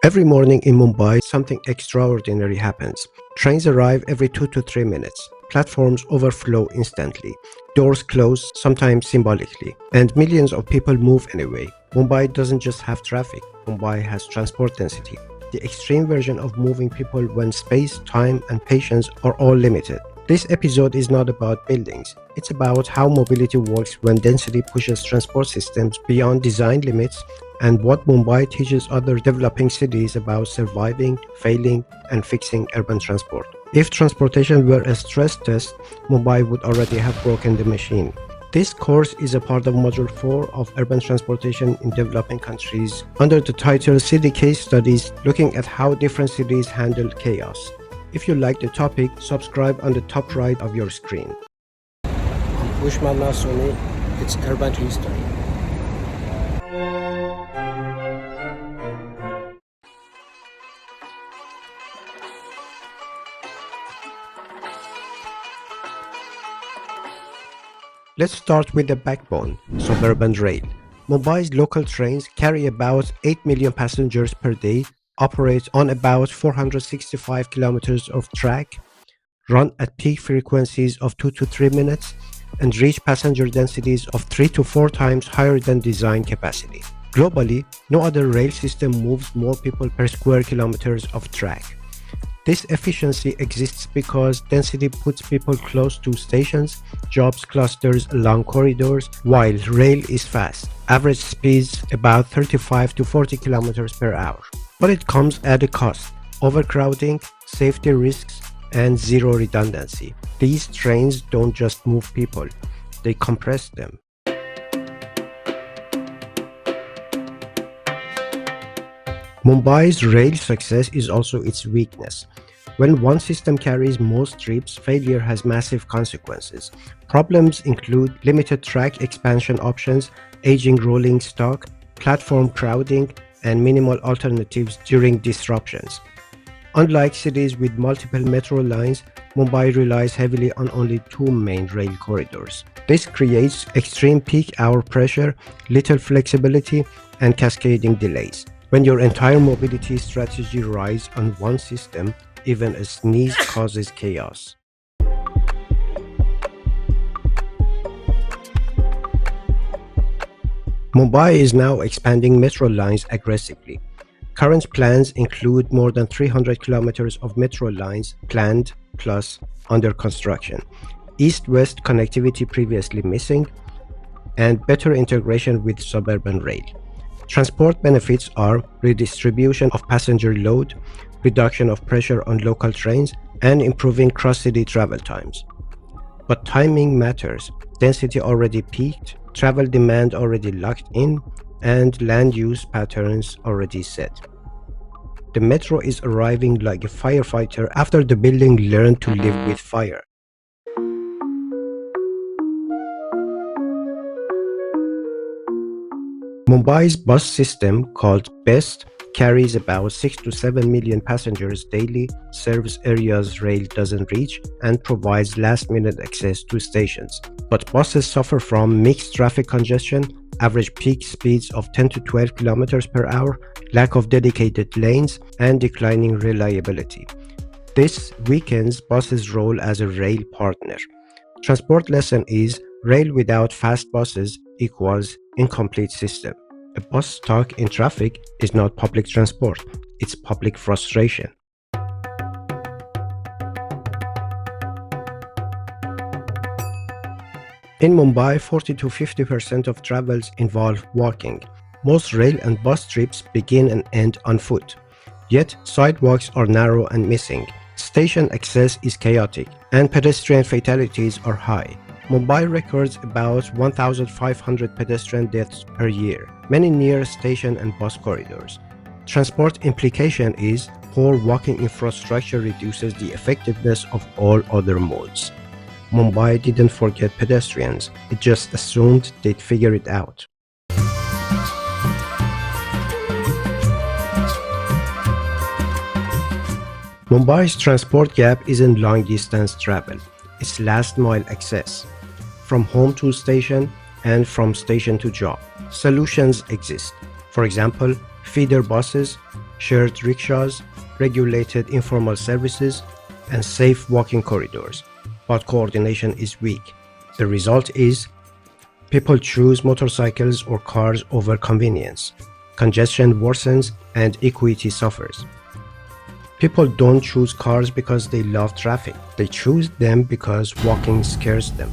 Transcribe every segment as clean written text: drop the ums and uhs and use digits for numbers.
Every morning in Mumbai, something extraordinary happens. Trains arrive every 2 to 3 minutes. Platforms overflow instantly. Doors close, sometimes symbolically. And millions of people move anyway. Mumbai doesn't just have traffic. Mumbai has transport density. The extreme version of moving people when space, time, and patience are all limited. This episode is not about buildings. It's about how mobility works when density pushes transport systems beyond design limits, and what Mumbai teaches other developing cities about surviving, failing, and fixing urban transport. If transportation were a stress test, Mumbai would already have broken the machine. This course is a part of Module 4 of Urban Transportation in Developing Countries under the title City Case Studies, looking at how different cities handle chaos. If you like the topic, subscribe on the top right of your screen. I'm Ushman Nasuni. It's Urban History. Let's start with the backbone, suburban rail. Mumbai's local trains carry about 8 million passengers per day, operate on about 465 kilometers of track, run at peak frequencies of 2 to 3 minutes, and reach passenger densities of 3 to 4 times higher than design capacity. Globally, no other rail system moves more people per square kilometers of track. This efficiency exists because density puts people close to stations, jobs clusters along corridors, while rail is fast. Average speeds about 35 to 40 kilometers per hour. But it comes at a cost: overcrowding, safety risks, and zero redundancy. These trains don't just move people, they compress them. Mumbai's rail success is also its weakness. When one system carries most trips, failure has massive consequences. Problems include limited track expansion options, aging rolling stock, platform crowding, and minimal alternatives during disruptions. Unlike cities with multiple metro lines, Mumbai relies heavily on only 2 main rail corridors. This creates extreme peak hour pressure, little flexibility, and cascading delays. When your entire mobility strategy rides on one system, even a sneeze causes chaos. Mumbai is now expanding metro lines aggressively. Current plans include more than 300 kilometers of metro lines planned plus under construction, east-west connectivity previously missing, and better integration with suburban rail. Transport benefits are redistribution of passenger load, reduction of pressure on local trains, and improving cross-city travel times. But timing matters. Density already peaked, travel demand already locked in, and land use patterns already set. The metro is arriving like a firefighter after the building learned to live with fire. Mumbai's bus system, called BEST, carries about 6 to 7 million passengers daily, serves areas rail doesn't reach, and provides last-minute access to stations. But buses suffer from mixed traffic congestion, average peak speeds of 10 to 12 kilometers per hour, lack of dedicated lanes, and declining reliability. This weakens buses' role as a rail partner. Transport lesson is: rail without fast buses equals incomplete system. A bus stuck in traffic is not public transport, it's public frustration. In Mumbai, 40 to 50% of travels involve walking. Most rail and bus trips begin and end on foot. Yet, sidewalks are narrow and missing. Station access is chaotic, and pedestrian fatalities are high. Mumbai records about 1,500 pedestrian deaths per year, many near station and bus corridors. Transport implication is poor walking infrastructure reduces the effectiveness of all other modes. Mumbai didn't forget pedestrians, it just assumed they'd figure it out. Mumbai's transport gap isn't long-distance travel, it's last-mile access. From home to station and from station to job. Solutions exist. For example, feeder buses, shared rickshaws, regulated informal services, and safe walking corridors. But coordination is weak. The result is people choose motorcycles or cars over convenience. Congestion worsens and equity suffers. People don't choose cars because they love traffic. They choose them because walking scares them.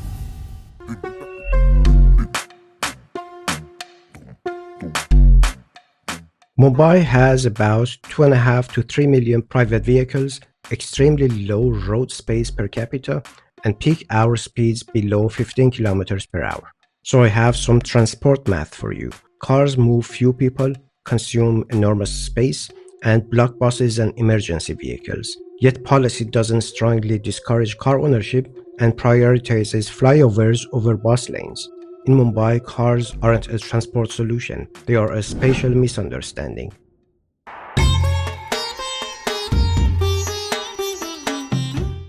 Mumbai has about 2.5 to 3 million private vehicles, extremely low road space per capita, and peak hour speeds below 15 kilometers per hour. So I have some transport math for you. Cars move few people, consume enormous space, and block buses and emergency vehicles. Yet policy doesn't strongly discourage car ownership and prioritizes flyovers over bus lanes. In Mumbai, cars aren't a transport solution, they are a spatial misunderstanding.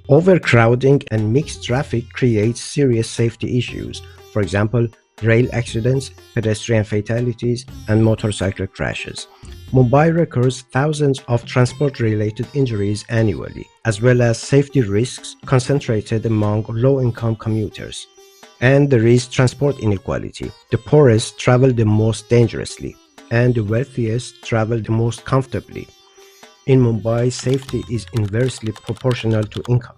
Overcrowding and mixed traffic creates serious safety issues. For example, rail accidents, pedestrian fatalities, and motorcycle crashes. Mumbai records thousands of transport-related injuries annually, as well as safety risks concentrated among low-income commuters. And there is transport inequality. The poorest travel the most dangerously, and the wealthiest travel the most comfortably. In Mumbai, safety is inversely proportional to income.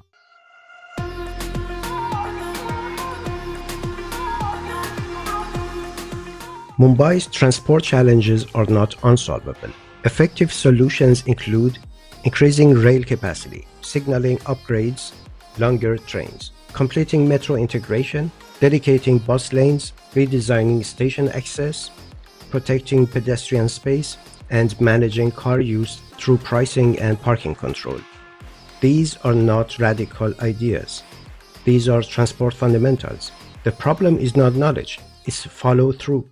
Mumbai's transport challenges are not unsolvable. Effective solutions include increasing rail capacity, signaling upgrades, longer trains, completing metro integration, dedicating bus lanes, redesigning station access, protecting pedestrian space, and managing car use through pricing and parking control. These are not radical ideas. These are transport fundamentals. The problem is not knowledge, it's follow-through.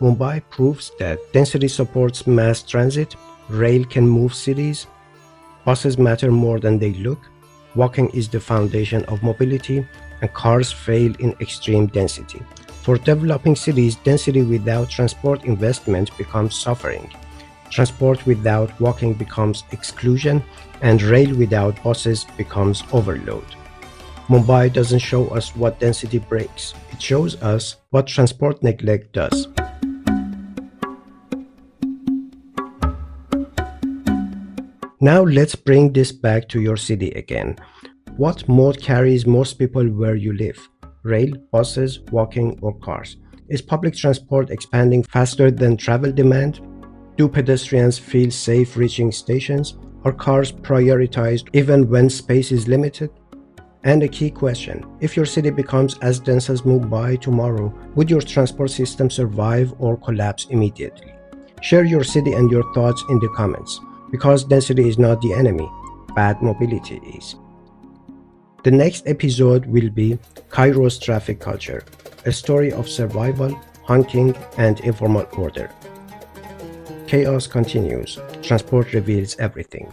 Mumbai proves that density supports mass transit, rail can move cities, buses matter more than they look, walking is the foundation of mobility, and cars fail in extreme density. For developing cities, density without transport investment becomes suffering. Transport without walking becomes exclusion, and rail without buses becomes overload. Mumbai doesn't show us what density breaks, it shows us what transport neglect does. Now let's bring this back to your city again. What mode carries most people where you live? Rail, buses, walking, or cars? Is public transport expanding faster than travel demand? Do pedestrians feel safe reaching stations? Are cars prioritized even when space is limited? And a key question, if your city becomes as dense as Mumbai tomorrow, would your transport system survive or collapse immediately? Share your city and your thoughts in the comments. Because density is not the enemy, bad mobility is. The next episode will be Cairo's traffic culture, a story of survival, honking, and informal order. Chaos continues. Transport reveals everything.